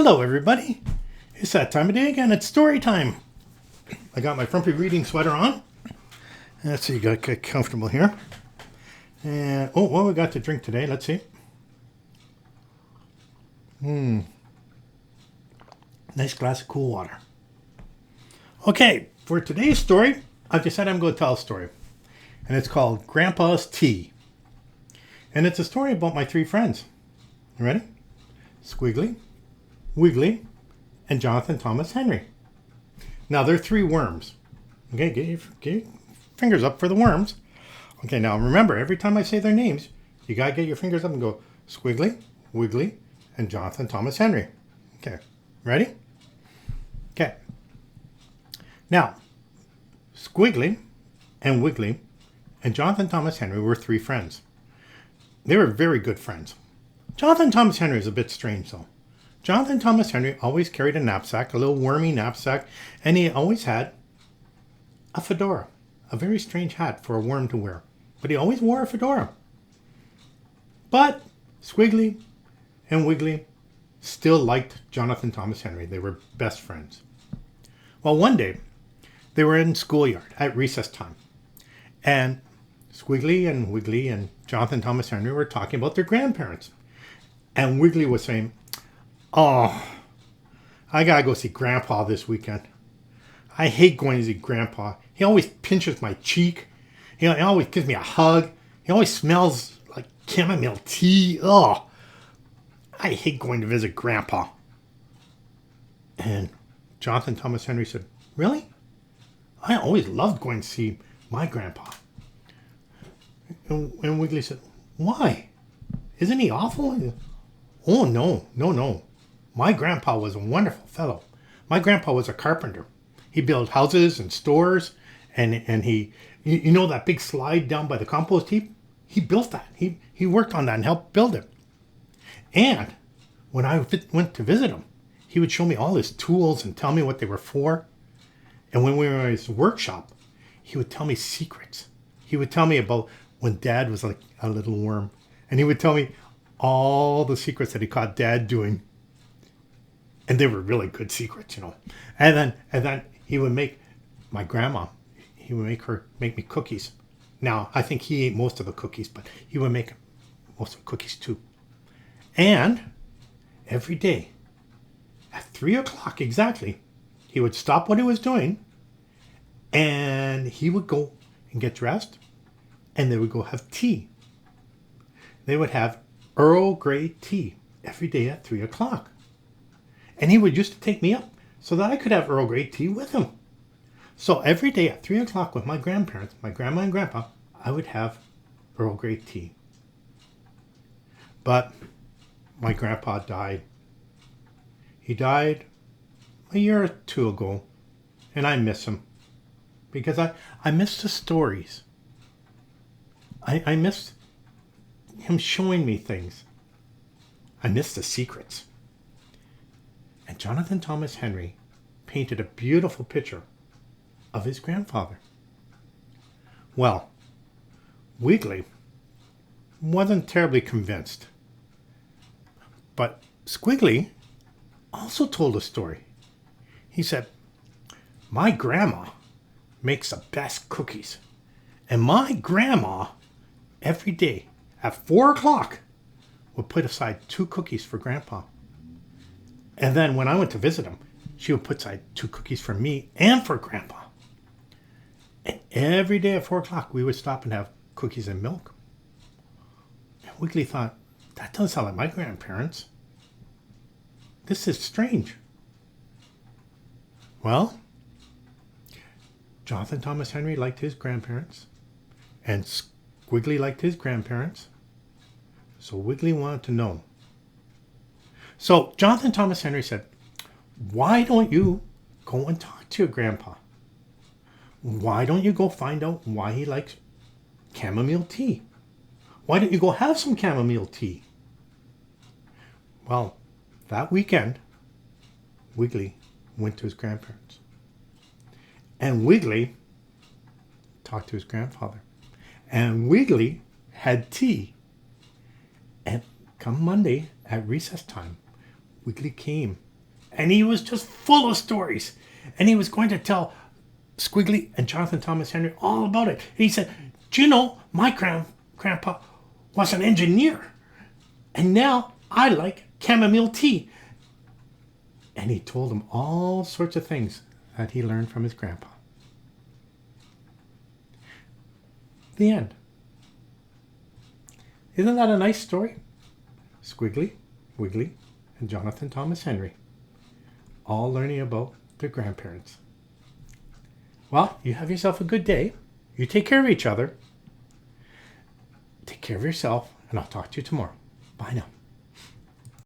Hello, everybody. It's that time of day again. It's story time. I got my frumpy reading sweater on. Let's see, get comfortable here. And what we got to drink today? Let's see. Nice glass of cool water. Okay, for today's story, I've decided I'm going to tell a story. And it's called Grandpa's Tea. And it's a story about my three friends. You ready? Squiggly, Wiggly, and Jonathan Thomas Henry. Now, they're three worms. Okay, get your fingers up for the worms. Okay, now remember, every time I say their names, you got to get your fingers up and go Squiggly, Wiggly, and Jonathan Thomas Henry. Okay, ready? Okay. Now, Squiggly and Wiggly and Jonathan Thomas Henry were three friends. They were very good friends. Jonathan Thomas Henry is a bit strange, though. Jonathan Thomas Henry always carried a knapsack, a little wormy knapsack, and he always had a fedora, a very strange hat for a worm to wear. But he always wore a fedora. But Squiggly and Wiggly still liked Jonathan Thomas Henry. They were best friends. Well, one day, they were in schoolyard at recess time. And Squiggly and Wiggly and Jonathan Thomas Henry were talking about their grandparents. And Wiggly was saying, "Oh, I gotta go see Grandpa this weekend. I hate going to see Grandpa. He always pinches my cheek. He always gives me a hug. He always smells like chamomile tea. Oh, I hate going to visit Grandpa." And Jonathan Thomas Henry said, "Really? I always loved going to see my grandpa." And Wiggly said, "Why? Isn't he awful?" "Oh, no. My grandpa was a wonderful fellow. My grandpa was a carpenter. He built houses and stores, and he, you know that big slide down by the compost heap? He built that. He worked on that and helped build it. And when I went to visit him, he would show me all his tools and tell me what they were for. And when we were in his workshop, he would tell me secrets. He would tell me about when Dad was like a little worm. And he would tell me all the secrets that he caught Dad doing. And they were really good secrets, you know. And then he would make my grandma, he would make me cookies. Now, I think he ate most of the cookies, but he would make most of the cookies too. And every day at 3 o'clock exactly, he would stop what he was doing and he would go and get dressed and they would go have tea. They would have Earl Grey tea every day at 3 o'clock. And he would used to take me up so that I could have Earl Grey tea with him. So every day at 3 o'clock with my grandparents, my grandma and grandpa, I would have Earl Grey tea. But my grandpa died. He died a year or two ago, and I miss him because I miss the stories. I miss him showing me things. I miss the secrets. And Jonathan Thomas Henry painted a beautiful picture of his grandfather. Well, Wiggly wasn't terribly convinced. But Squiggly also told a story. He said, "My grandma makes the best cookies. And my grandma, every day at 4 o'clock, would put aside 2 cookies for Grandpa. And then when I went to visit him, she would put aside 2 cookies for me and for Grandpa. And every day at 4 o'clock, we would stop and have cookies and milk." And Wiggly thought, that doesn't sound like my grandparents. This is strange. Well, Jonathan Thomas Henry liked his grandparents, and Squiggly liked his grandparents. So Wiggly wanted to know. So Jonathan Thomas Henry said, "Why don't you go and talk to your grandpa? Why don't you go find out why he likes chamomile tea? Why don't you go have some chamomile tea?" Well, that weekend, Wiggly went to his grandparents. And Wiggly talked to his grandfather. And Wiggly had tea. And come Monday at recess time, Wiggly came and he was just full of stories. And he was going to tell Squiggly and Jonathan Thomas Henry all about it. And he said, do you know, my grandpa was an engineer. And now I like chamomile tea. And he told them all sorts of things that he learned from his grandpa. The end. Isn't that a nice story? Squiggly, Wiggly, and Jonathan Thomas Henry, all learning about their grandparents. Well, you have yourself a good day. You take care of each other. Take care of yourself, and I'll talk to you tomorrow. Bye now.